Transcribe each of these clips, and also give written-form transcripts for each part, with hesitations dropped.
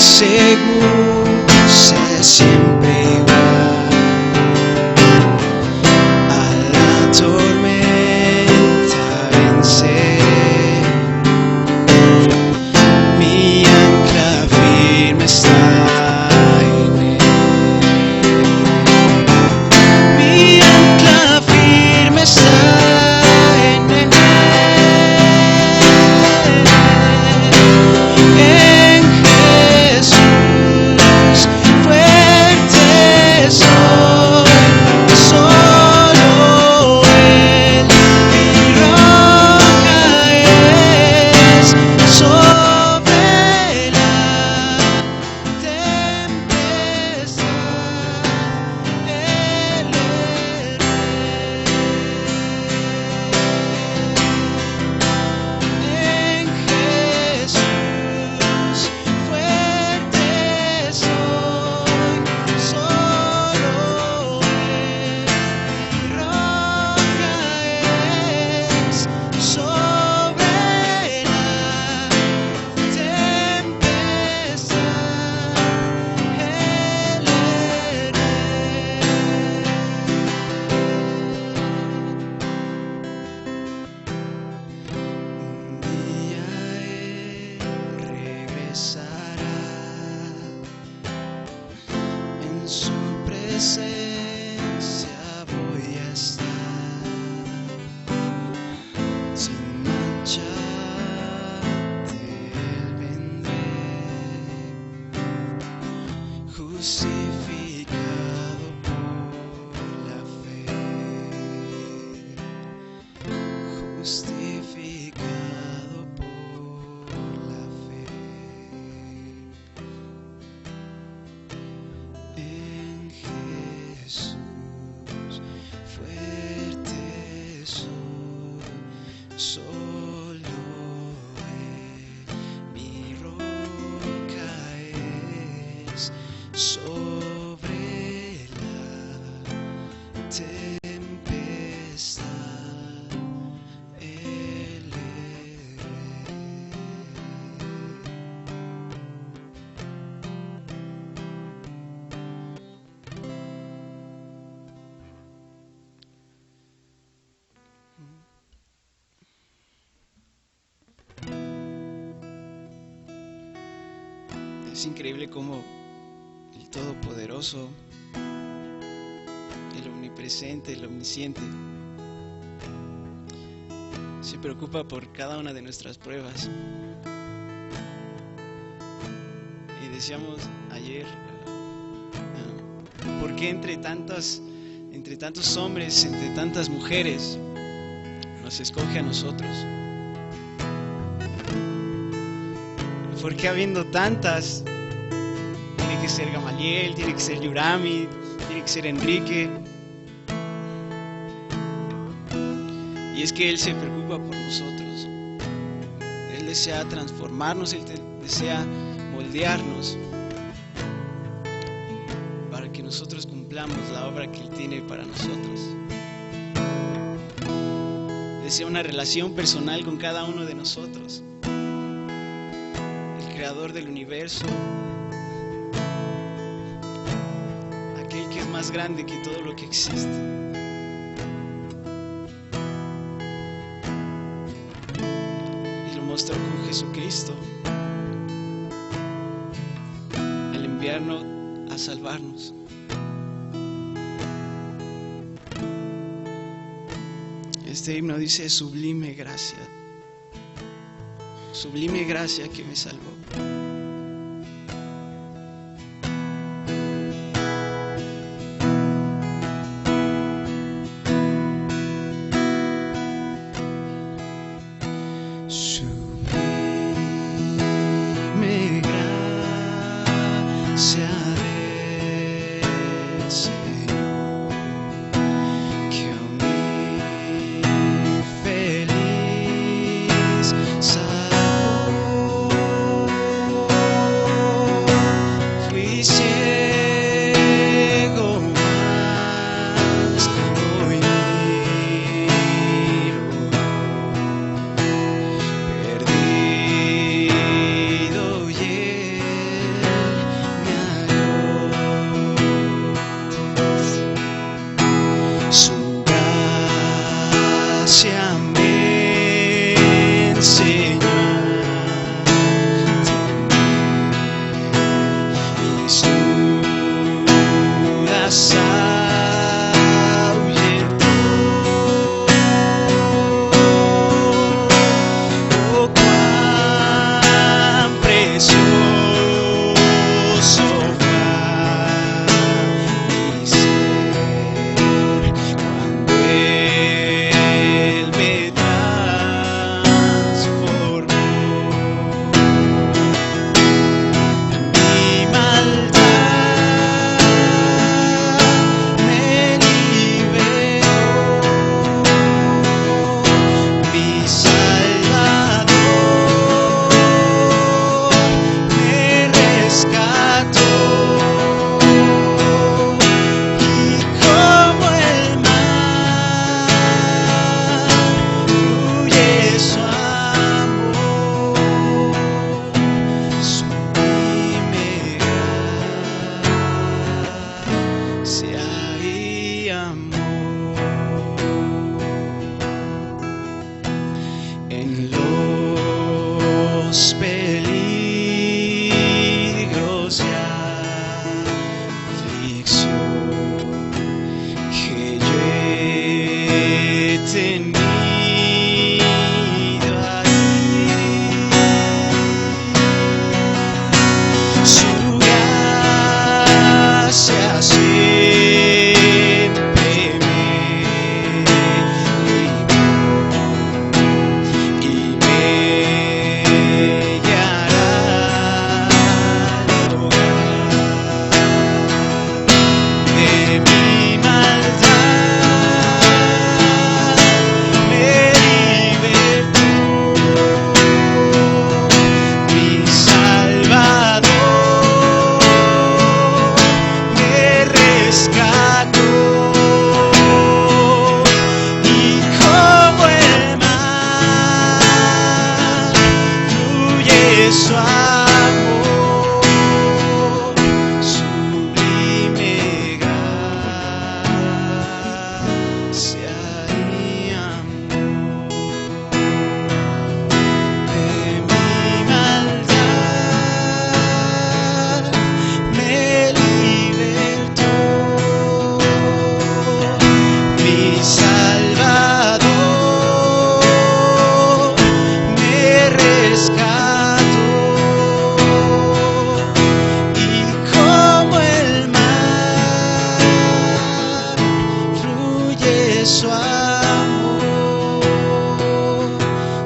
seduce siempre igual a la tormenta vencer. Mi ancla firme está en él. Mi ancla firme está en él. En Jesús fuerte soy, solo Él mi roca es, sobre la tempestad Él es en Jesús fuerte soy, solo Él mi roca es, sobre la tempestad Él un día Él regresará, en su presencia voy a estar, sin mancha ante Él vendré, justificado por la fe, justificado por la fe. En Jesús fuerte soy, solo Él mi roca es, sobre la tempestad Él Es increíble cómo el Todopoderoso, el Omnipresente, el Omnisciente, se preocupa por cada una de nuestras pruebas. Y decíamos ayer, ¿por qué entre tantos hombres, entre tantas mujeres, nos escoge a nosotros? ¿Por qué habiendo tantas, tiene que ser Gamaliel, tiene que ser Yurami, tiene que ser Enrique? Y es que Él se preocupa por nosotros. Él desea transformarnos, Él desea moldearnos para que nosotros cumplamos la obra que Él tiene para nosotros. Desea una relación personal con cada uno de nosotros. El Creador del universo, aquel que es más grande que todo lo que existe. Y lo mostró con Jesucristo al enviarnos a salvarnos. Este himno dice: sublime gracia que me salvó. Sublime gracia del Señor, que a mí feliz salvó. Fui ciego, mas hoy miro, perdido y Él su amor, sublime gracia y amor. De mi maldad me libertó, mi Salvador me rescató, y como el mar fluye su amor,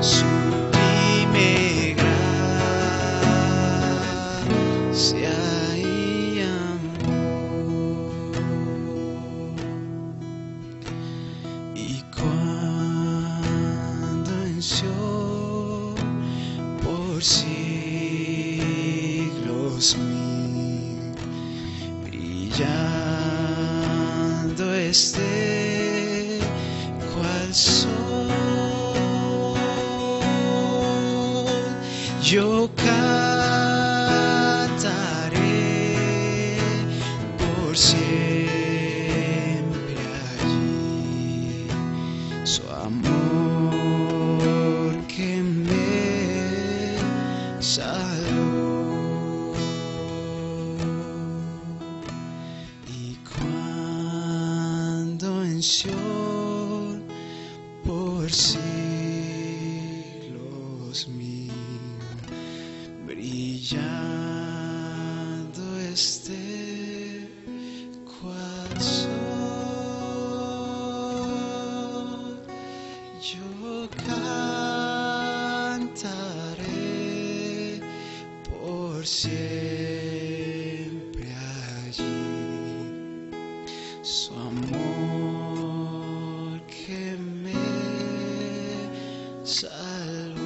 sublime gracia y amor. Y cuando en Sion por siglos mil brillando esté cual sol, yo cantaré por siempre allí su amor que me salvó. Y cuando en Sion por siglos mil brillando esté cual sol, yo cantaré por siempre allí su amor que me salvó,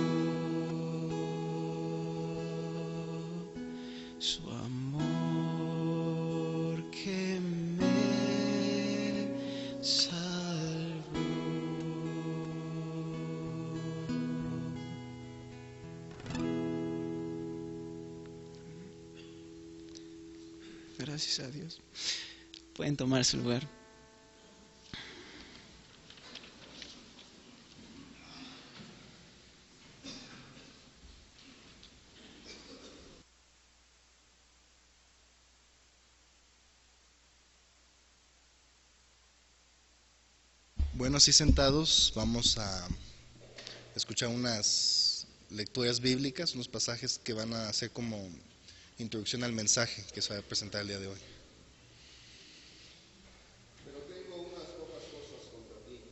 su amor que me salvó. Gracias a Dios. Pueden tomar su lugar. Bueno, así sentados vamos a escuchar unas lecturas bíblicas, unos pasajes que van a ser como introducción al mensaje que se va a presentar el día de hoy. Pero tengo unas pocas cosas contra ti,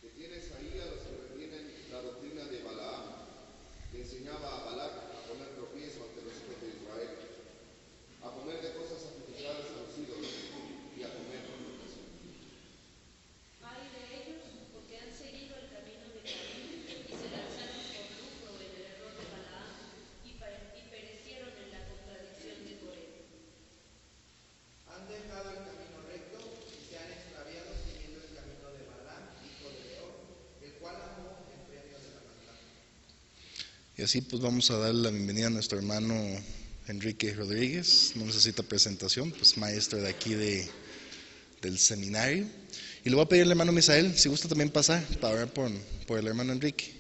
que tienes ahí a los que retienen la doctrina de Balaam, que enseñaba a Balac a poner tropiezo ante los hijos de Israel, a comer de cosas sacrificadas a los ídolos y a comer fornicación. Ay de ellos, porque han seguido el camino de Caín y se lanzaron por lucro en el error de Balaam y perecieron en la contradicción de Coré. Han dejado el camino recto y se han extraviado siguiendo el camino de Balaam, hijo de Beor, el cual amó en premio de la maldad. Y así pues vamos a darle la bienvenida a nuestro hermano Enrique Rodríguez, no necesita presentación, pues maestro de aquí del seminario. Y le voy a pedir al hermano Misael, si gusta también pasar para orar por el hermano Enrique.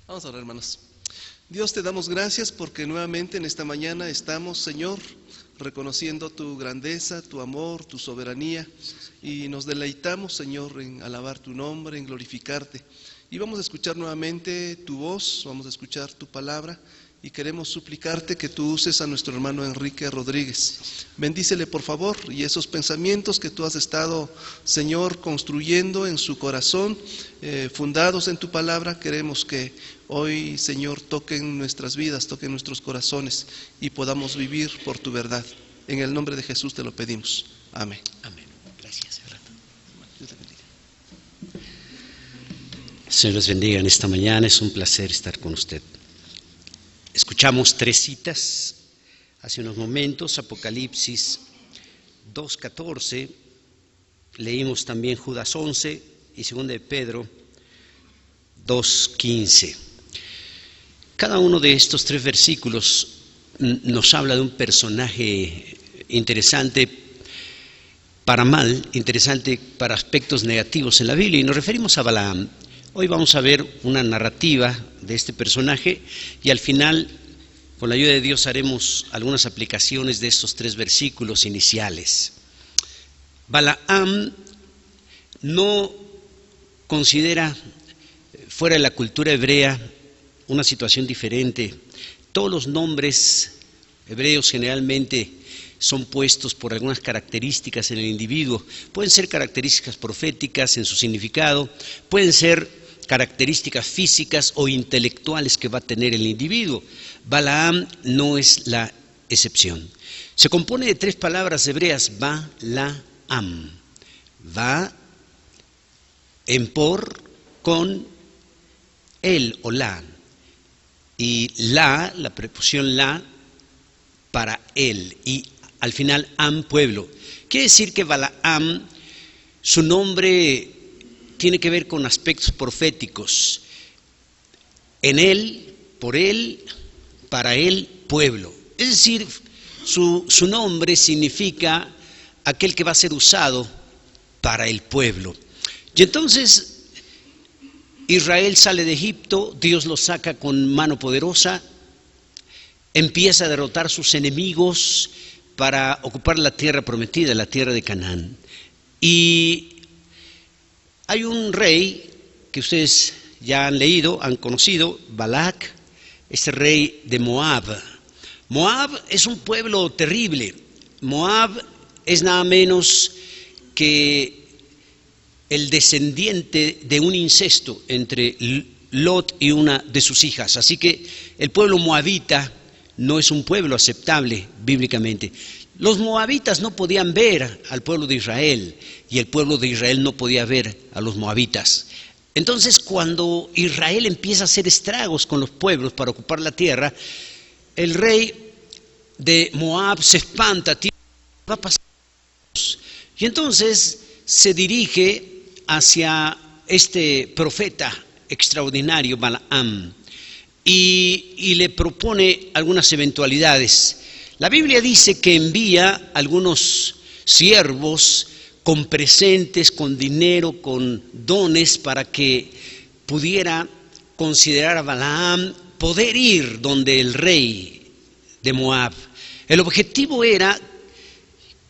Vamos a orar, hermanos. Dios, te damos gracias porque nuevamente en esta mañana estamos, Señor, reconociendo tu grandeza, tu amor, tu soberanía, y nos deleitamos, Señor, en alabar tu nombre, en glorificarte. Y vamos a escuchar nuevamente tu voz, vamos a escuchar tu palabra, y queremos suplicarte que tú uses a nuestro hermano Enrique Rodríguez. Bendícele, por favor, y esos pensamientos que tú has estado, Señor, construyendo en su corazón, fundados en tu palabra, queremos que hoy, Señor, toquen nuestras vidas, toquen nuestros corazones y podamos vivir por tu verdad. En el nombre de Jesús te lo pedimos. Amén. Amén. Gracias, Señor. Señor los bendiga en esta mañana, es un placer estar con usted. Escuchamos 3 citas hace unos momentos, Apocalipsis 2:14, leímos también Judas 11 y 2 de Pedro 2:15. Cada uno de estos 3 versículos nos habla de un personaje interesante para mal, interesante para aspectos negativos en la Biblia, y nos referimos a Balaam. Hoy vamos a ver una narrativa de este personaje y al final, con la ayuda de Dios, haremos algunas aplicaciones de estos 3 versículos iniciales. Balaam no considera fuera de la cultura hebrea una situación diferente. Todos los nombres hebreos generalmente son puestos por algunas características en el individuo. Pueden ser características proféticas en su significado, pueden ser características físicas o intelectuales que va a tener el individuo. Balaam no es la excepción. Se compone de 3 palabras hebreas, Ba-la-am. Va en por con él o la, y la preposición la para él, y al final am, pueblo. Quiere decir que Balaam, su nombre tiene que ver con aspectos proféticos. En él, por él, para él, pueblo. Es decir, su nombre significa aquel que va a ser usado para el pueblo. Y entonces Israel sale de Egipto, Dios lo saca con mano poderosa, empieza a derrotar a sus enemigos para ocupar la tierra prometida, la tierra de Canaán. Y hay un rey que ustedes ya han leído, han conocido, Balac, este rey de Moab. Moab es un pueblo terrible. Moab es nada menos que el descendiente de un incesto entre Lot y una de sus hijas. Así que el pueblo moabita no es un pueblo aceptable bíblicamente. Los moabitas no podían ver al pueblo de Israel y el pueblo de Israel no podía ver a los moabitas. Entonces, cuando Israel empieza a hacer estragos con los pueblos para ocupar la tierra, el rey de Moab se espanta, va a pasar. Y entonces se dirige hacia este profeta extraordinario, Balaam, y le propone algunas eventualidades. La Biblia dice que envía algunos siervos con presentes, con dinero, con dones, para que pudiera considerar a Balaam poder ir donde el rey de Moab. El objetivo era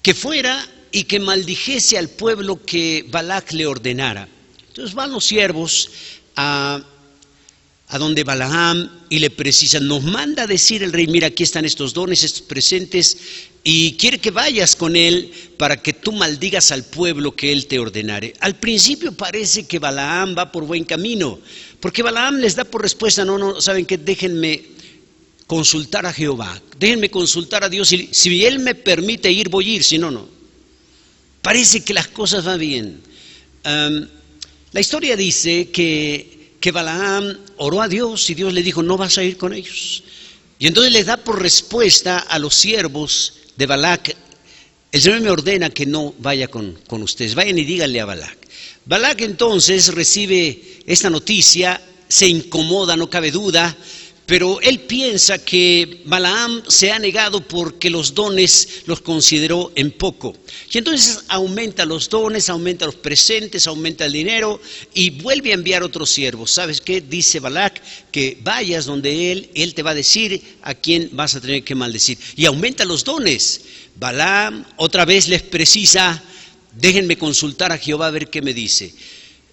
que fuera y que maldijese al pueblo que Balac le ordenara. Entonces van los siervos a donde Balaam y le precisan, nos manda a decir el rey, mira, aquí están estos dones, estos presentes, y quiere que vayas con él para que tú maldigas al pueblo que él te ordenare. Al principio parece que Balaam va por buen camino, porque Balaam les da por respuesta, no, ¿saben qué? Déjenme consultar a Jehová, déjenme consultar a Dios, y si él me permite ir, voy a ir, si no, no. Parece que las cosas van bien. La historia dice que Balaam oró a Dios y Dios le dijo, no vas a ir con ellos. Y entonces les da por respuesta a los siervos de Balac, el Señor me ordena que no vaya con ustedes, vayan y díganle a Balac. Balac entonces recibe esta noticia, se incomoda, no cabe duda, pero él piensa que Balaam se ha negado porque los dones los consideró en poco. Y entonces aumenta los dones, aumenta los presentes, aumenta el dinero y vuelve a enviar otros siervos. ¿Sabes qué? Dice Balac que vayas donde él te va a decir a quién vas a tener que maldecir. Y aumenta los dones. Balaam otra vez les precisa, déjenme consultar a Jehová a ver qué me dice.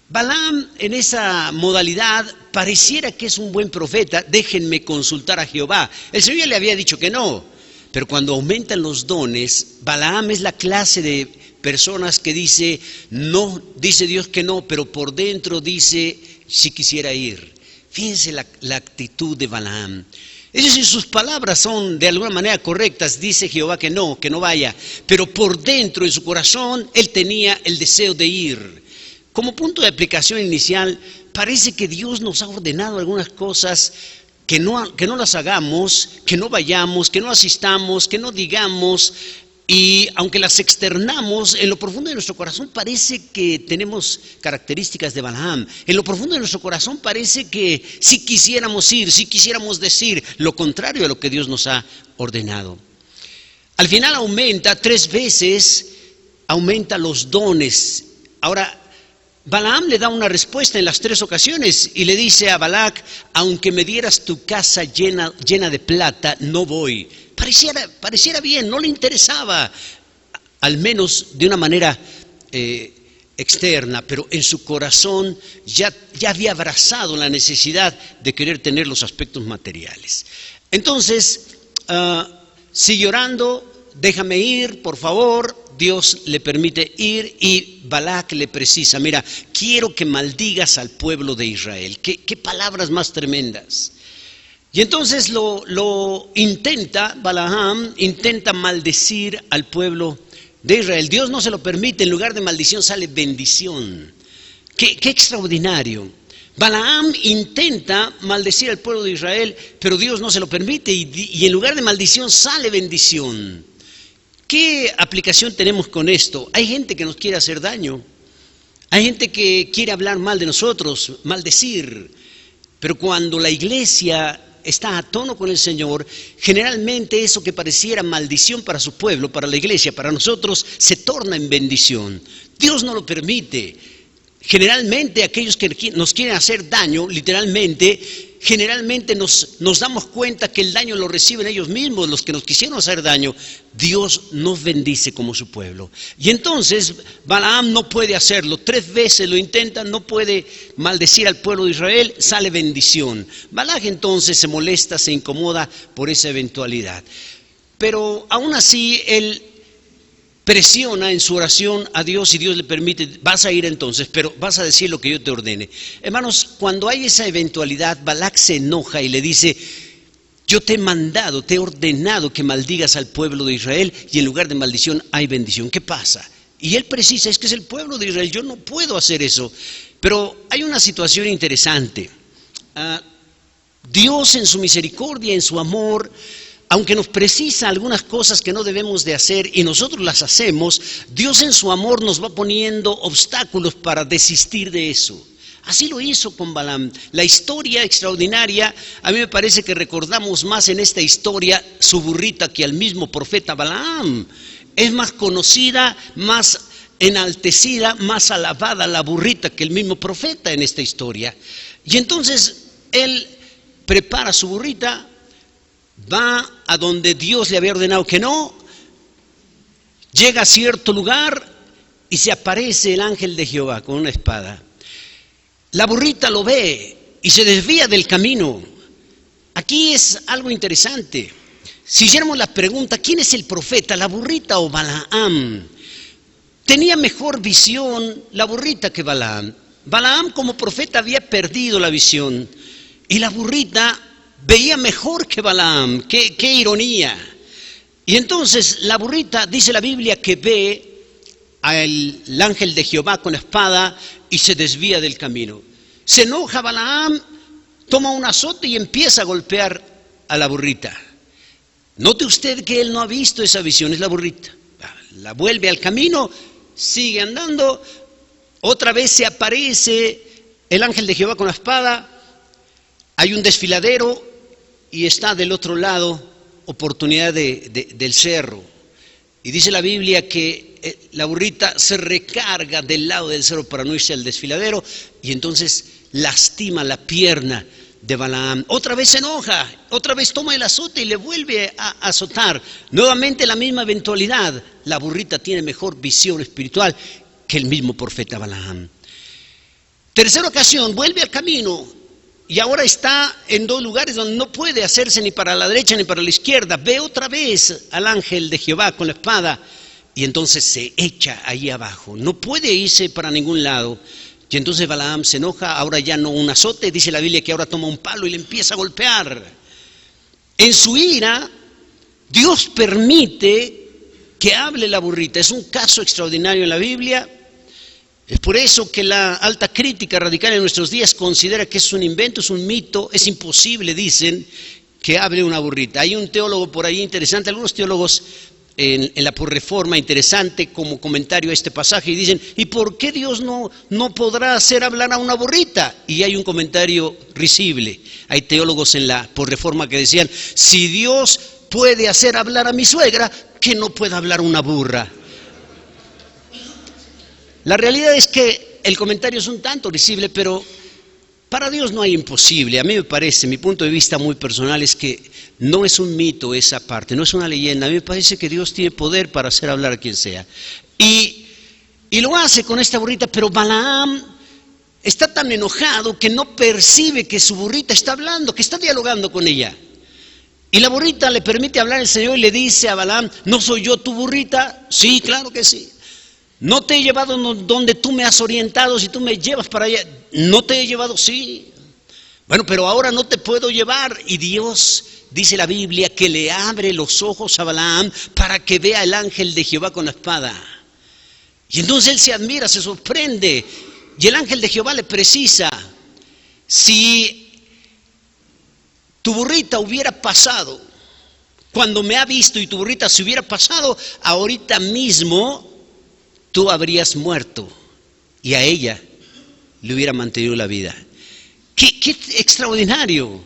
Balaam en esa modalidad pareciera que es un buen profeta, déjenme consultar a Jehová. El Señor ya le había dicho que no, pero cuando aumentan los dones, Balaam es la clase de personas que dice, no, dice Dios que no, pero por dentro dice, si quisiera ir. Fíjense la actitud de Balaam. Es decir, sus palabras son de alguna manera correctas, dice Jehová que no vaya, pero por dentro en su corazón él tenía el deseo de ir. Como punto de aplicación inicial, parece que Dios nos ha ordenado algunas cosas que no las hagamos, que no vayamos, que no asistamos, que no digamos, y aunque las externamos, en lo profundo de nuestro corazón parece que tenemos características de Balaam. En lo profundo de nuestro corazón parece que si quisiéramos ir, si quisiéramos decir lo contrario a lo que Dios nos ha ordenado. Al final aumenta 3 veces, aumenta los dones. Ahora, Balaam le da una respuesta en las 3 ocasiones y le dice a Balac: aunque me dieras tu casa llena de plata, no voy. Pareciera bien, no le interesaba, al menos de una manera externa, pero en su corazón ya había abrazado la necesidad de querer tener los aspectos materiales. Entonces, sigue orando: déjame ir, por favor. Dios le permite ir y Balac le precisa: mira, quiero que maldigas al pueblo de Israel. ¿Qué palabras más tremendas? Y entonces Balaam intenta maldecir al pueblo de Israel. Dios no se lo permite, en lugar de maldición sale bendición. Qué extraordinario. Balaam intenta maldecir al pueblo de Israel, pero Dios no se lo permite y en lugar de maldición sale bendición. ¿Qué aplicación tenemos con esto? Hay gente que nos quiere hacer daño, hay gente que quiere hablar mal de nosotros, maldecir, pero cuando la iglesia está a tono con el Señor, generalmente eso que pareciera maldición para su pueblo, para la iglesia, para nosotros, se torna en bendición. Dios no lo permite. Generalmente aquellos que nos quieren hacer daño, generalmente nos damos cuenta que el daño lo reciben ellos mismos, los que nos quisieron hacer daño. Dios nos bendice como su pueblo. Y entonces Balaam no puede hacerlo. 3 veces lo intenta, no puede maldecir al pueblo de Israel, sale bendición. Balac entonces se molesta, se incomoda por esa eventualidad. Pero aún así él presiona en su oración a Dios y Dios le permite: vas a ir entonces, pero vas a decir lo que yo te ordene. Hermanos, cuando hay esa eventualidad, Balac se enoja y le dice: yo te he mandado, te he ordenado que maldigas al pueblo de Israel y en lugar de maldición hay bendición. ¿Qué pasa? Y él precisa: es que es el pueblo de Israel, yo no puedo hacer eso. Pero hay una situación interesante. Dios en su misericordia, en su amor, aunque nos precisa algunas cosas que no debemos de hacer y nosotros las hacemos, Dios en su amor nos va poniendo obstáculos para desistir de eso. Así lo hizo con Balaam. La historia extraordinaria, a mí me parece que recordamos más en esta historia su burrita que al mismo profeta Balaam. Es más conocida, más enaltecida, más alabada la burrita que el mismo profeta en esta historia. Y entonces él prepara su burrita, va a donde Dios le había ordenado que no, llega a cierto lugar y se aparece el ángel de Jehová con una espada. La burrita lo ve y se desvía del camino. Aquí es algo interesante. Si hiciéramos la pregunta: ¿quién es el profeta, la burrita o Balaam? Tenía mejor visión la burrita que Balaam. Balaam como profeta había perdido la visión y la burrita veía mejor que Balaam. ¡Qué ironía! Y entonces la burrita, dice la Biblia, que ve al ángel de Jehová con la espada y se desvía del camino. Se enoja Balaam, toma un azote y empieza a golpear a la burrita. Note usted que él no ha visto esa visión, es la burrita. La vuelve al camino, sigue andando, otra vez se aparece el ángel de Jehová con la espada, hay un desfiladero y está del otro lado oportunidad del cerro. Y dice la Biblia que la burrita se recarga del lado del cerro para no irse al desfiladero y entonces lastima la pierna de Balaam. Otra vez se enoja, otra vez toma el azote y le vuelve a azotar. Nuevamente la misma eventualidad. La burrita tiene mejor visión espiritual que el mismo profeta Balaam. Tercera ocasión, vuelve al camino y ahora está en 2 lugares donde no puede hacerse ni para la derecha ni para la izquierda. Ve otra vez al ángel de Jehová con la espada y entonces se echa ahí abajo. No puede irse para ningún lado. Y entonces Balaam se enoja, ahora ya no un azote, dice la Biblia que ahora toma un palo y le empieza a golpear. En su ira, Dios permite que hable la burrita. Es un caso extraordinario en la Biblia. Es por eso que la alta crítica radical en nuestros días considera que es un invento, es un mito, es imposible, dicen, que hable una burrita. Hay un teólogo por ahí interesante, algunos teólogos en la Reforma, interesante como comentario a este pasaje, y dicen, ¿y por qué Dios no podrá hacer hablar a una burrita? Y hay un comentario risible. Hay teólogos en la Reforma que decían, si Dios puede hacer hablar a mi suegra, que no pueda hablar una burra. La realidad es que el comentario es un tanto risible, pero para Dios no hay imposible. A mí me parece, mi punto de vista muy personal es que no es un mito esa parte, no es una leyenda. A mí me parece que Dios tiene poder para hacer hablar a quien sea. Y lo hace con esta burrita, pero Balaam está tan enojado que no percibe que su burrita está hablando, que está dialogando con ella. Y la burrita le permite hablar al Señor y le dice a Balaam, ¿no soy yo tu burrita? Sí, claro que sí. ¿No te he llevado donde tú me has orientado? Si tú me llevas para allá, ¿no te he llevado? Sí. Bueno, pero ahora no te puedo llevar. Y Dios, dice la Biblia, que le abre los ojos a Balaam para que vea el ángel de Jehová con la espada. Y entonces él se admira, se sorprende. Y el ángel de Jehová le precisa, si tu burrita hubiera pasado, cuando me ha visto y tu burrita se hubiera pasado, ahorita mismo tú habrías muerto y a ella le hubiera mantenido la vida. ¡Qué extraordinario!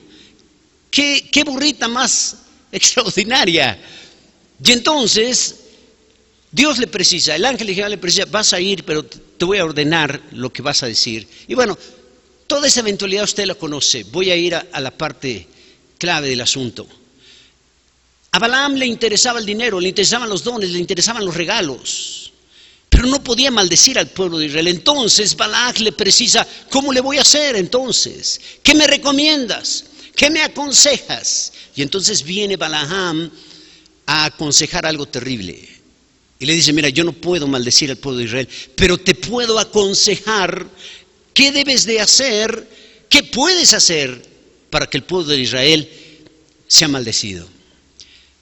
¡Qué burrita más extraordinaria! Y entonces Dios le precisa, el ángel de Jehová le precisa, vas a ir, pero te voy a ordenar lo que vas a decir. Y bueno, toda esa eventualidad usted la conoce. Voy a ir a la parte clave del asunto. A Balaam le interesaba el dinero, le interesaban los dones, le interesaban los regalos. Pero no podía maldecir al pueblo de Israel. Entonces Balac le precisa, ¿cómo le voy a hacer entonces? ¿Qué me recomiendas? ¿Qué me aconsejas? Y entonces viene Balaam a aconsejar algo terrible. Y le dice, mira, yo no puedo maldecir al pueblo de Israel, pero te puedo aconsejar qué debes de hacer, qué puedes hacer para que el pueblo de Israel sea maldecido.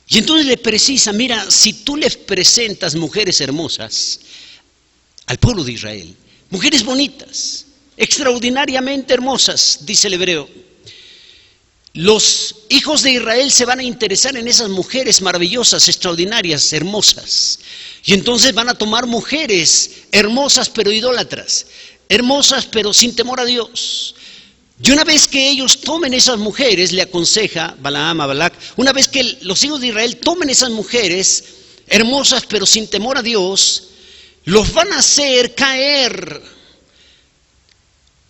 Y entonces le precisa, mira, si tú les presentas mujeres hermosas al pueblo de Israel, mujeres bonitas, extraordinariamente hermosas, dice el hebreo, los hijos de Israel se van a interesar en esas mujeres maravillosas, extraordinarias, hermosas. Y entonces van a tomar mujeres hermosas pero idólatras, hermosas pero sin temor a Dios. Y una vez que ellos tomen esas mujeres, le aconseja Balaam a Balac, una vez que los hijos de Israel tomen esas mujeres hermosas pero sin temor a Dios, los van a hacer caer,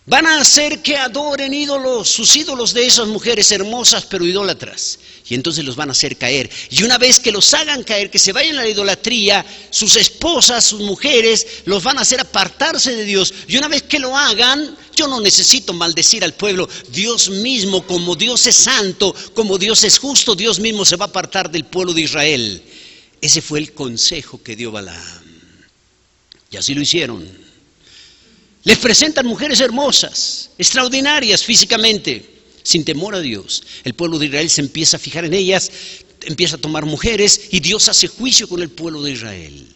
van a hacer que adoren ídolos, sus ídolos de esas mujeres hermosas pero idólatras. Y entonces los van a hacer caer. Y una vez que los hagan caer, que se vayan a la idolatría, sus esposas, sus mujeres, los van a hacer apartarse de Dios. Y una vez que lo hagan, yo no necesito maldecir al pueblo. Dios mismo, como Dios es santo, como Dios es justo, Dios mismo se va a apartar del pueblo de Israel. Ese fue el consejo que dio Balaam. Y así lo hicieron. Les presentan mujeres hermosas, extraordinarias físicamente, sin temor a Dios. El pueblo de Israel se empieza a fijar en ellas, empieza a tomar mujeres y Dios hace juicio con el pueblo de Israel.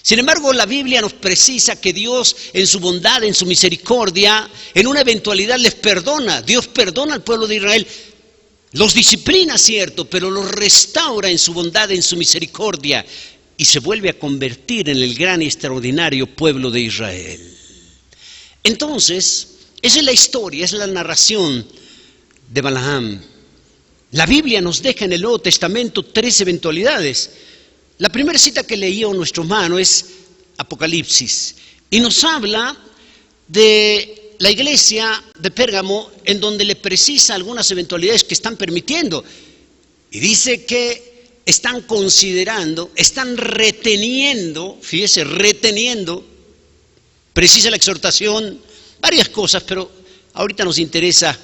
Sin embargo, la Biblia nos precisa que Dios en su bondad, en su misericordia, en una eventualidad les perdona. Dios perdona al pueblo de Israel, los disciplina, cierto, pero los restaura en su bondad, en su misericordia y se vuelve a convertir en el gran y extraordinario pueblo de Israel. Entonces, esa es la historia, es la narración de Balaam. La Biblia nos deja en el Nuevo Testamento 3 eventualidades. La primera cita que leía nuestro hermano es Apocalipsis y nos habla de la iglesia de Pérgamo, en donde le precisa algunas eventualidades que están permitiendo y dice que están considerando, están reteniendo, fíjese, reteniendo, precisa la exhortación, varias cosas, pero ahorita nos interesa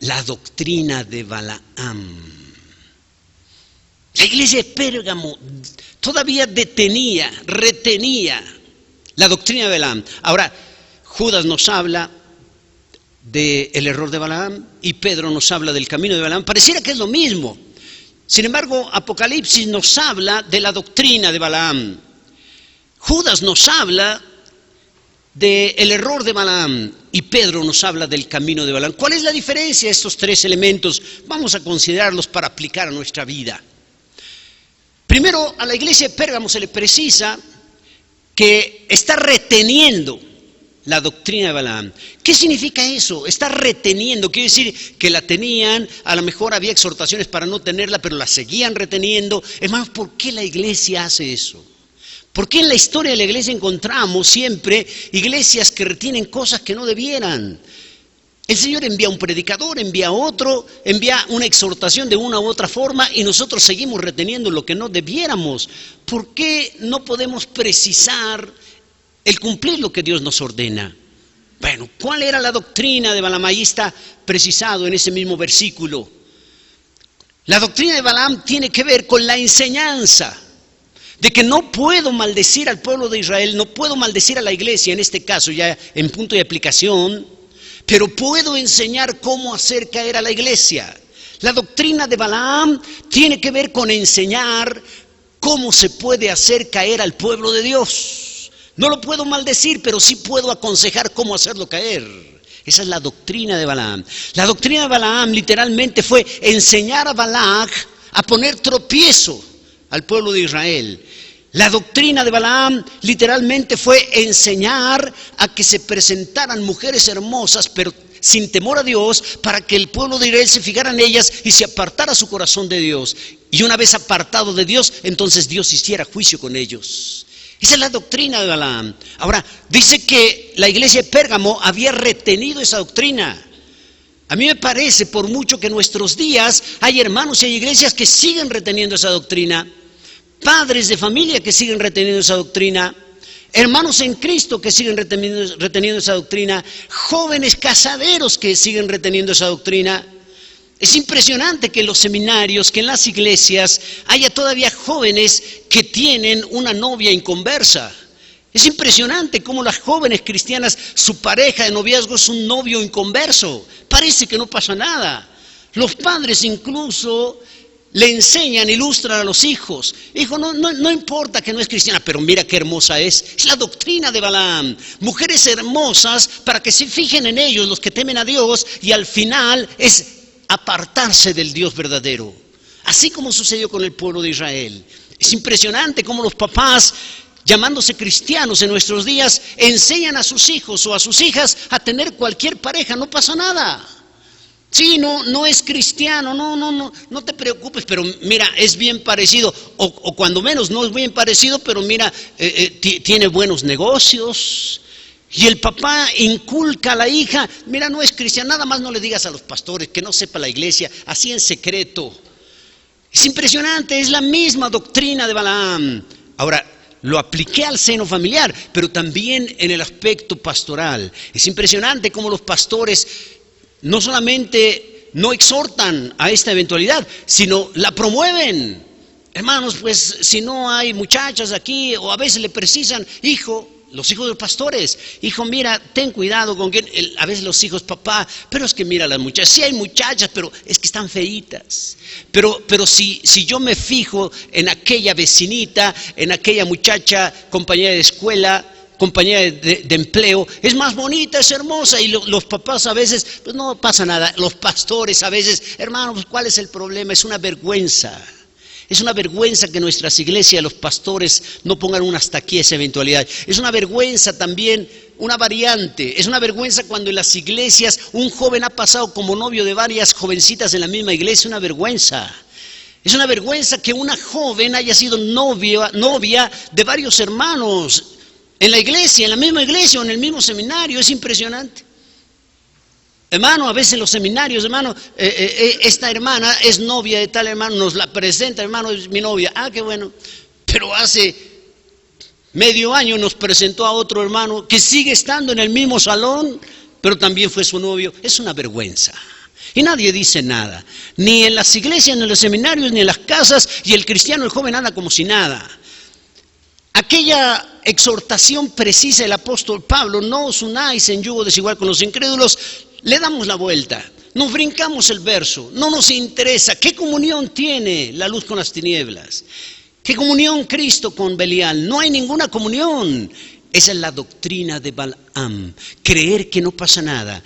la doctrina de Balaam. La iglesia de Pérgamo todavía retenía la doctrina de Balaam. Ahora, Judas nos habla del error de Balaam y Pedro nos habla del camino de Balaam. Pareciera que es lo mismo. Sin embargo, Apocalipsis nos habla de la doctrina de Balaam. Judas nos habla del error de Balaam y Pedro nos habla del camino de Balaam. ¿Cuál es la diferencia de estos 3 elementos? Vamos a considerarlos para aplicar a nuestra vida. Primero, a la iglesia de Pérgamo se le precisa que está reteniendo la doctrina de Balaam. ¿Qué significa eso? Está reteniendo, quiere decir que la tenían, a lo mejor había exhortaciones para no tenerla, pero la seguían reteniendo. Hermanos, ¿por qué la iglesia hace eso? ¿Por qué en la historia de la iglesia encontramos siempre iglesias que retienen cosas que no debieran? El Señor envía un predicador, envía otro, envía una exhortación de una u otra forma y nosotros seguimos reteniendo lo que no debiéramos. ¿Por qué no podemos precisar el cumplir lo que Dios nos ordena? Bueno, ¿cuál era la doctrina de Balaam? Ahí está precisado en ese mismo versículo. La doctrina de Balaam tiene que ver con la enseñanza de que no puedo maldecir al pueblo de Israel, no puedo maldecir a la iglesia, en este caso ya en punto de aplicación, pero puedo enseñar cómo hacer caer a la iglesia. La doctrina de Balaam tiene que ver con enseñar cómo se puede hacer caer al pueblo de Dios. No lo puedo maldecir, pero sí puedo aconsejar cómo hacerlo caer. Esa es la doctrina de Balaam. La doctrina de Balaam literalmente fue enseñar a Balac a poner tropiezo al pueblo de Israel. La doctrina de Balaam literalmente fue enseñar a que se presentaran mujeres hermosas, pero sin temor a Dios, para que el pueblo de Israel se fijara en ellas y se apartara su corazón de Dios. Y una vez apartado de Dios, entonces Dios hiciera juicio con ellos. Esa es la doctrina de Balaam. Ahora, dice que la iglesia de Pérgamo había retenido esa doctrina. A mí me parece, por mucho que en nuestros días hay hermanos y hay iglesias que siguen reteniendo esa doctrina, padres de familia que siguen reteniendo esa doctrina, hermanos en Cristo que siguen reteniendo esa doctrina, jóvenes casaderos que siguen reteniendo esa doctrina. Es impresionante que en los seminarios, que en las iglesias haya todavía jóvenes que tienen una novia inconversa. Es impresionante cómo las jóvenes cristianas, su pareja de noviazgo es un novio inconverso. Parece que no pasa nada. Los padres incluso le enseñan, ilustran a los hijos. Hijo, no importa que no es cristiana, pero mira qué hermosa es. Es la doctrina de Balaam. Mujeres hermosas para que se fijen en ellos los que temen a Dios y al final es apartarse del Dios verdadero. Así como sucedió con el pueblo de Israel. Es impresionante cómo los papás, llamándose cristianos en nuestros días, enseñan a sus hijos o a sus hijas a tener cualquier pareja. No pasa nada. Sí, no es cristiano, no te preocupes, pero mira, es bien parecido, o cuando menos no es bien parecido, pero mira, tiene buenos negocios. Y el papá inculca a la hija, mira, no es cristiano, nada más no le digas a los pastores, que no sepa la iglesia, así en secreto. Es impresionante, es la misma doctrina de Balaam. Ahora, lo apliqué al seno familiar, pero también en el aspecto pastoral. Es impresionante cómo los pastores no solamente no exhortan a esta eventualidad, sino la promueven. Hermanos, pues si no hay muchachas aquí, o a veces le precisan, hijo, los hijos de los pastores, hijo, mira, ten cuidado con que, a veces los hijos, papá, pero es que mira las muchachas, sí hay muchachas, pero es que están feitas. Pero si yo me fijo en aquella vecinita, en aquella muchacha, compañera de escuela, compañera de empleo, es más bonita, es hermosa, y los papás a veces, pues no pasa nada. Los pastores a veces, hermanos, pues, ¿cuál es el problema? Es una vergüenza. Es una vergüenza que nuestras iglesias, los pastores, no pongan un hasta aquí a esa eventualidad. Es una vergüenza también, una variante. Es una vergüenza cuando en las iglesias un joven ha pasado como novio de varias jovencitas en la misma iglesia. Es una vergüenza. Es una vergüenza que una joven haya sido novia de varios hermanos en la iglesia, en la misma iglesia o en el mismo seminario. Es impresionante. Hermano, a veces en los seminarios, hermano, esta hermana es novia de tal hermano, nos la presenta, hermano, es mi novia. Ah, qué bueno. Pero hace medio año nos presentó a otro hermano que sigue estando en el mismo salón, pero también fue su novio. Es una vergüenza. Y nadie dice nada. Ni en las iglesias, ni en los seminarios, ni en las casas. Y el cristiano, el joven, anda como si nada. Aquella exhortación precisa del apóstol Pablo, no os unáis en yugo desigual con los incrédulos, le damos la vuelta, nos brincamos el verso, no nos interesa. ¿Qué comunión tiene la luz con las tinieblas? ¿Qué comunión Cristo con Belial? No hay ninguna comunión. Esa es la doctrina de Balaam, creer que no pasa nada,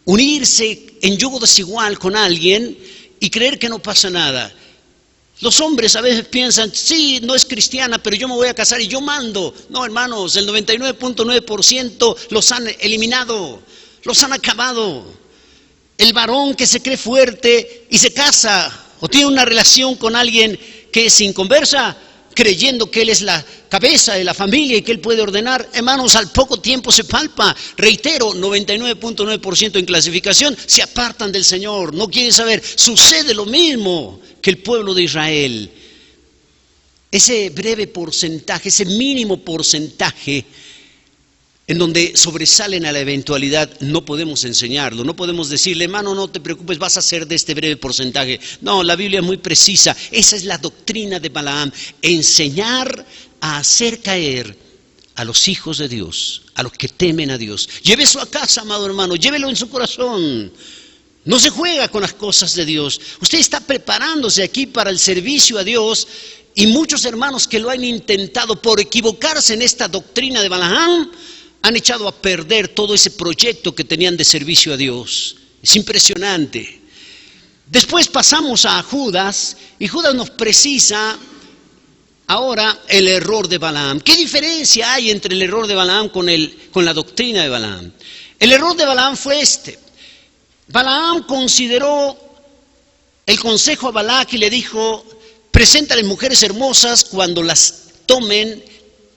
unirse en yugo desigual con alguien y creer que no pasa nada. Los hombres a veces piensan, sí, no es cristiana, pero yo me voy a casar y yo mando. No, hermanos, el 99.9% los han eliminado, los han acabado. El varón que se cree fuerte y se casa o tiene una relación con alguien que es inconversa, creyendo que él es la cabeza de la familia y que él puede ordenar, hermanos, al poco tiempo se palpa. Reitero, 99.9% en clasificación se apartan del Señor, no quieren saber. Sucede lo mismo que el pueblo de Israel. Ese breve porcentaje, ese mínimo porcentaje en donde sobresalen a la eventualidad, no podemos enseñarlo, no podemos decirle, hermano, no te preocupes, vas a ser de este breve porcentaje. No, la Biblia es muy precisa, esa es la doctrina de Balaam, enseñar a hacer caer a los hijos de Dios, a los que temen a Dios. Llévelo a casa, amado hermano, llévelo en su corazón. No se juega con las cosas de Dios. Usted está preparándose aquí para el servicio a Dios, y muchos hermanos que lo han intentado por equivocarse en esta doctrina de Balaam, han echado a perder todo ese proyecto que tenían de servicio a Dios. Es impresionante. Después pasamos a Judas, y Judas nos precisa ahora el error de Balaam. ¿Qué diferencia hay entre el error de Balaam con la doctrina de Balaam? El error de Balaam fue este. Balaam consideró el consejo a Balac y le dijo, preséntale mujeres hermosas, cuando las tomen,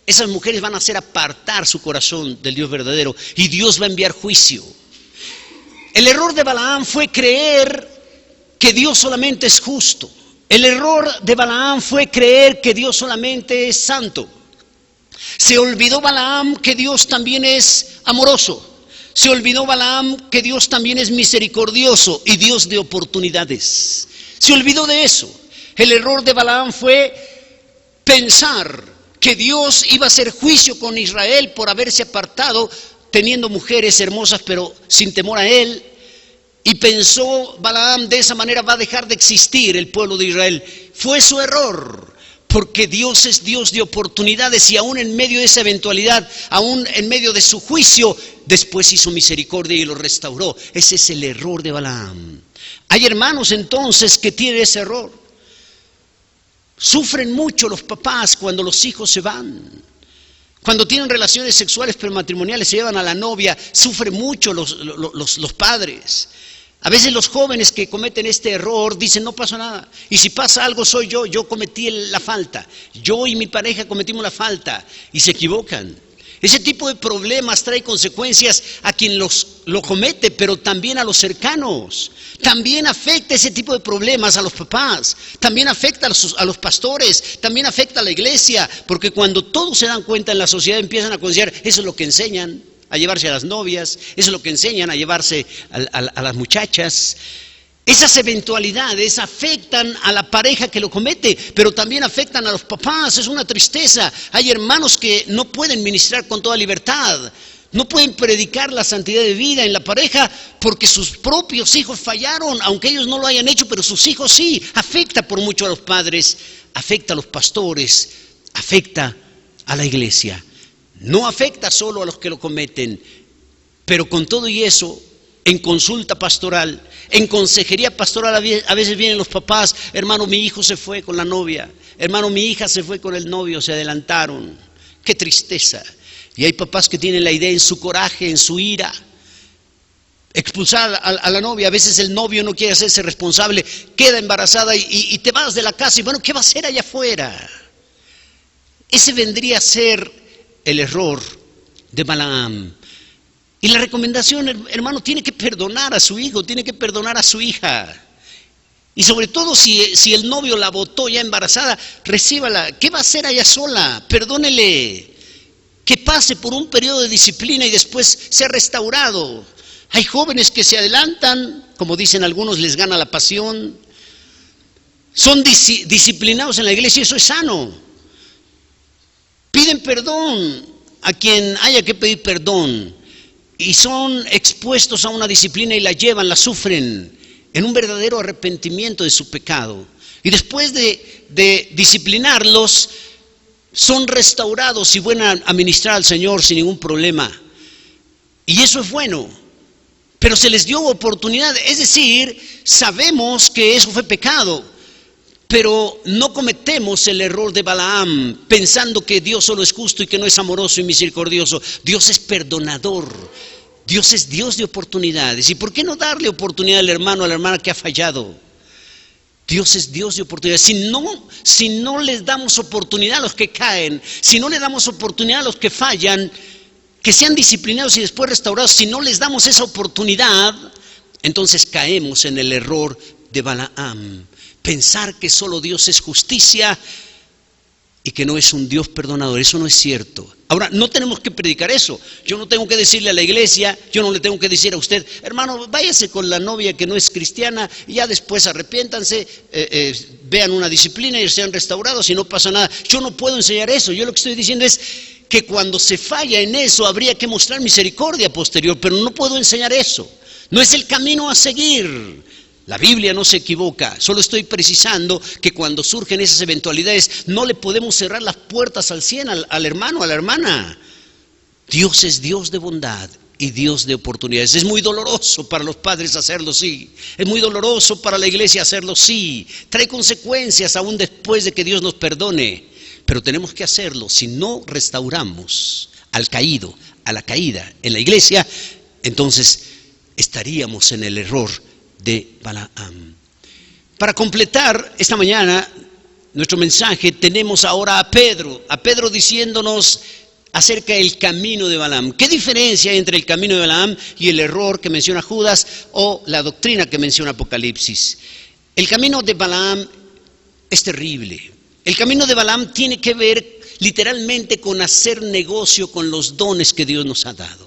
esas mujeres van a hacer apartar su corazón del Dios verdadero y Dios va a enviar juicio. El error de Balaam fue creer que Dios solamente es justo. El error de Balaam fue creer que Dios solamente es santo. Se olvidó Balaam que Dios también es amoroso. Se olvidó Balaam que Dios también es misericordioso y Dios de oportunidades. Se olvidó de eso. El error de Balaam fue pensar que Dios iba a hacer juicio con Israel por haberse apartado, teniendo mujeres hermosas pero sin temor a él. Y pensó Balaam, de esa manera va a dejar de existir el pueblo de Israel. Fue su error, porque Dios es Dios de oportunidades, y aún en medio de esa eventualidad, aún en medio de su juicio, después hizo misericordia y lo restauró. Ese es el error de Balaam. Hay hermanos entonces que tienen ese error. Sufren mucho los papás cuando los hijos se van. Cuando tienen relaciones sexuales prematrimoniales, se llevan a la novia, sufren mucho los padres. A veces los jóvenes que cometen este error dicen, no pasa nada. Y si pasa algo soy yo cometí la falta. Yo y mi pareja cometimos la falta. Y se equivocan. Ese tipo de problemas trae consecuencias a quien lo comete, pero también a los cercanos. También afecta ese tipo de problemas a los papás, también afecta a los pastores, también afecta a la iglesia, porque cuando todos se dan cuenta en la sociedad empiezan a considerar, eso es lo que enseñan, a llevarse a las novias, eso es lo que enseñan, a llevarse a las muchachas. Esas eventualidades afectan a la pareja que lo comete, pero también afectan a los papás. Es una tristeza. Hay hermanos que no pueden ministrar con toda libertad, no pueden predicar la santidad de vida en la pareja porque sus propios hijos fallaron, aunque ellos no lo hayan hecho, pero sus hijos sí. Afecta por mucho a los padres, afecta a los pastores, afecta a la iglesia. No afecta solo a los que lo cometen, pero con todo y eso, en consulta pastoral, en consejería pastoral, a veces vienen los papás, hermano, mi hijo se fue con la novia, hermano, mi hija se fue con el novio, se adelantaron. Qué tristeza. Y hay papás que tienen la idea en su coraje, en su ira, expulsar a la novia. A veces el novio no quiere hacerse responsable, queda embarazada y te vas de la casa y bueno, ¿qué va a hacer allá afuera? Ese vendría a ser el error de Balaam. Y la recomendación, hermano, tiene que perdonar a su hijo, tiene que perdonar a su hija. Y sobre todo si el novio la botó ya embarazada, recíbala. ¿Qué va a hacer allá sola? Perdónele. Que pase por un periodo de disciplina y después sea restaurado. Hay jóvenes que se adelantan, como dicen algunos, les gana la pasión. Son disciplinados en la iglesia y eso es sano. Piden perdón a quien haya que pedir perdón. Y son expuestos a una disciplina y la llevan, la sufren en un verdadero arrepentimiento de su pecado. Y después de disciplinarlos, son restaurados y van a ministrar al Señor sin ningún problema. Y eso es bueno. Pero se les dio oportunidad, es decir, sabemos que eso fue pecado, pero no cometemos el error de Balaam, pensando que Dios solo es justo y que no es amoroso y misericordioso. Dios es perdonador. Dios es Dios de oportunidades. ¿Y por qué no darle oportunidad al hermano, a la hermana que ha fallado? Dios es Dios de oportunidades. Si no les damos oportunidad a los que caen, si no le damos oportunidad a los que fallan, que sean disciplinados y después restaurados, si no les damos esa oportunidad, entonces caemos en el error de Balaam. Pensar que solo Dios es justicia y que no es un Dios perdonador. Eso no es cierto. Ahora, no tenemos que predicar eso. Yo no tengo que decirle a la iglesia, yo no le tengo que decir a usted, hermano, váyase con la novia que no es cristiana y ya después arrepiéntanse, vean una disciplina y sean restaurados y no pasa nada. Yo no puedo enseñar eso. Yo lo que estoy diciendo es que cuando se falla en eso habría que mostrar misericordia posterior, pero no puedo enseñar eso. No es el camino a seguir. La Biblia no se equivoca, solo estoy precisando que cuando surgen esas eventualidades no le podemos cerrar las puertas al 100 al hermano, a la hermana. Dios es Dios de bondad y Dios de oportunidades. Es muy doloroso para los padres hacerlo, sí. Es muy doloroso para la iglesia hacerlo, sí. Trae consecuencias aún después de que Dios nos perdone. Pero tenemos que hacerlo. Si no restauramos al caído, a la caída en la iglesia, entonces estaríamos en el error de Balaam. Para completar esta mañana nuestro mensaje, tenemos ahora a Pedro diciéndonos acerca del camino de Balaam. ¿Qué diferencia hay entre el camino de Balaam y el error que menciona Judas o la doctrina que menciona Apocalipsis? El camino de Balaam es terrible. El camino de Balaam tiene que ver literalmente con hacer negocio con los dones que Dios nos ha dado.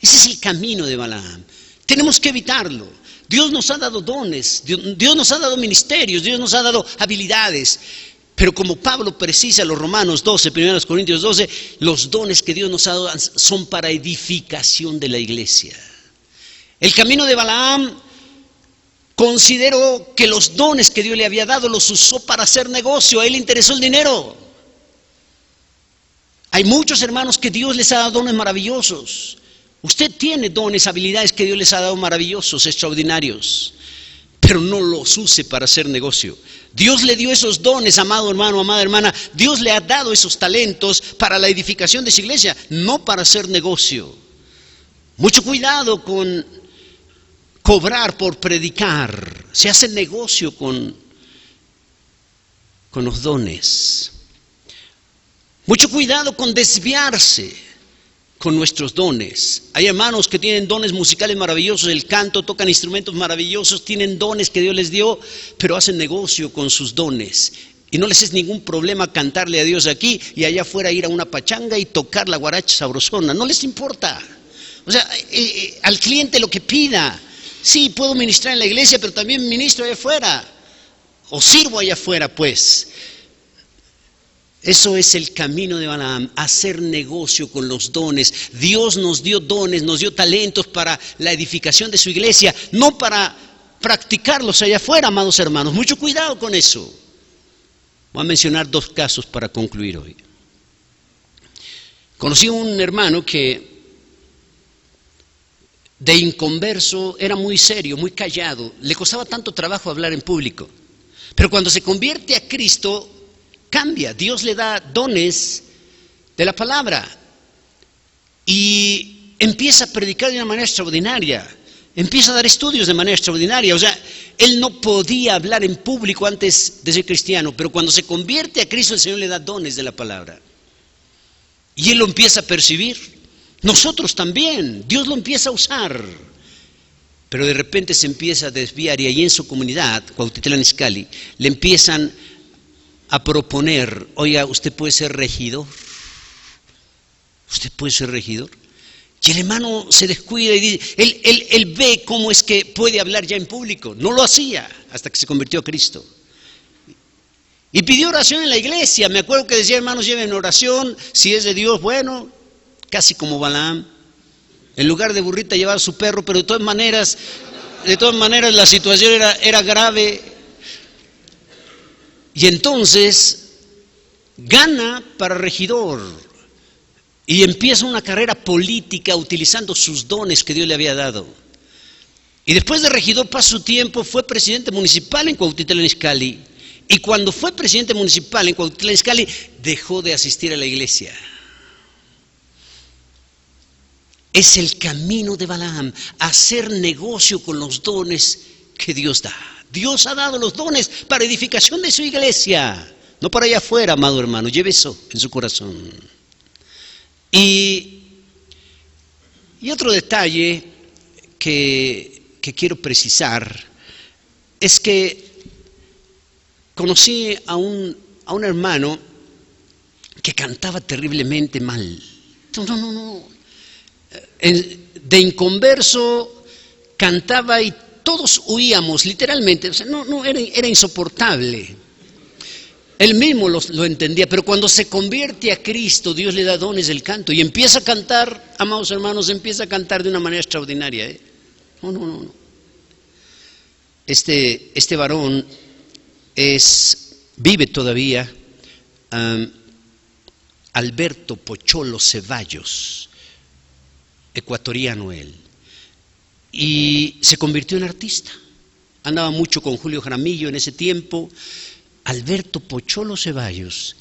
Ese es el camino de Balaam. Tenemos que evitarlo. Dios nos ha dado dones, Dios nos ha dado ministerios, Dios nos ha dado habilidades. Pero como Pablo precisa en los Romanos 12, 1 Corintios 12, los dones que Dios nos ha dado son para edificación de la iglesia. El camino de Balaam consideró que los dones que Dios le había dado los usó para hacer negocio. A él le interesó el dinero. Hay muchos hermanos que Dios les ha dado dones maravillosos. Usted tiene dones, habilidades que Dios les ha dado maravillosos, extraordinarios, pero no los use para hacer negocio. Dios le dio esos dones, amado hermano, amada hermana. Dios le ha dado esos talentos para la edificación de su iglesia, no para hacer negocio. Mucho cuidado con cobrar por predicar. Se hace negocio con los dones. Mucho cuidado con desviarse con nuestros dones. Hay hermanos que tienen dones musicales maravillosos, el canto, tocan instrumentos maravillosos, tienen dones que Dios les dio, pero hacen negocio con sus dones. Y no les es ningún problema cantarle a Dios aquí y allá afuera ir a una pachanga y tocar la guaracha sabrosona. No les importa. O sea, al cliente lo que pida. Sí, puedo ministrar en la iglesia, pero también ministro allá afuera. O sirvo allá afuera, pues. Eso es el camino de Balaam, hacer negocio con los dones. Dios nos dio dones, nos dio talentos para la edificación de su iglesia, no para practicarlos allá afuera, amados hermanos. Mucho cuidado con eso. Voy a mencionar 2 casos para concluir hoy. Conocí a un hermano que de inconverso era muy serio, muy callado. Le costaba tanto trabajo hablar en público. Pero cuando se convierte a Cristo, cambia. Dios le da dones de la palabra y empieza a predicar de una manera extraordinaria, empieza a dar estudios de manera extraordinaria. O sea, él no podía hablar en público antes de ser cristiano, pero cuando se convierte a Cristo, el Señor le da dones de la palabra y él lo empieza a percibir. Nosotros también, Dios lo empieza a usar, pero de repente se empieza a desviar y ahí en su comunidad, Cuautitlán Izcalli, le empiezan a proponer, oiga, usted puede ser regidor, usted puede ser regidor. Y el hermano se descuida y dice, él ve cómo es que puede hablar ya en público. No lo hacía hasta que se convirtió a Cristo. Y pidió oración en la iglesia. Me acuerdo que decía, hermanos, lleven oración, si es de Dios, bueno, casi como Balaam. En lugar de burrita llevar a su perro, pero de todas maneras la situación era grave. Y entonces gana para regidor y empieza una carrera política utilizando sus dones que Dios le había dado. Y después de regidor pasa su tiempo, fue presidente municipal en Cuautitlán Izcalli Y cuando fue presidente municipal en Cuautitlán Izcalli, dejó de asistir a la iglesia. Es el camino de Balaam, hacer negocio con los dones que Dios da. Dios ha dado los dones para edificación de su iglesia, no para allá afuera, amado hermano. Lleve eso en su corazón. Y otro detalle que quiero precisar es que conocí a un hermano que cantaba terriblemente mal. No. De inconverso cantaba y todos huíamos, literalmente. O sea, era insoportable. Él mismo lo entendía, pero cuando se convierte a Cristo, Dios le da dones del canto y empieza a cantar, amados hermanos, empieza a cantar de una manera extraordinaria. No. Este varón vive todavía, Alberto Pocholo Ceballos, ecuatoriano él, y se convirtió en artista. Andaba mucho con Julio Jaramillo en ese tiempo. Alberto Pocholo Ceballos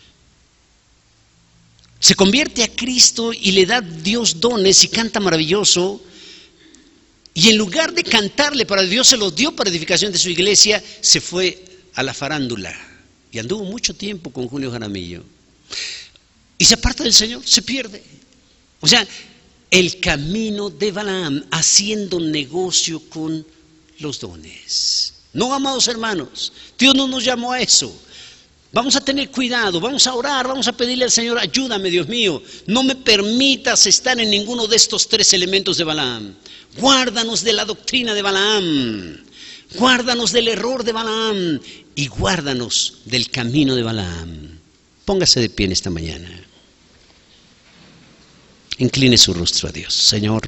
se convierte a Cristo y le da Dios dones y canta maravilloso. Y en lugar de cantarle para Dios, se los dio para edificación de su iglesia, se fue a la farándula y anduvo mucho tiempo con Julio Jaramillo. Y se aparta del Señor, se pierde. O sea, el camino de Balaam, haciendo negocio con los dones. No, amados hermanos, Dios no nos llamó a eso. Vamos a tener cuidado, vamos a orar, vamos a pedirle al Señor, ayúdame, Dios mío, no me permitas estar en ninguno de estos tres elementos de Balaam. Guárdanos de la doctrina de Balaam, guárdanos del error de Balaam y guárdanos del camino de Balaam. Póngase de pie en esta mañana. Incline su rostro a Dios. Señor,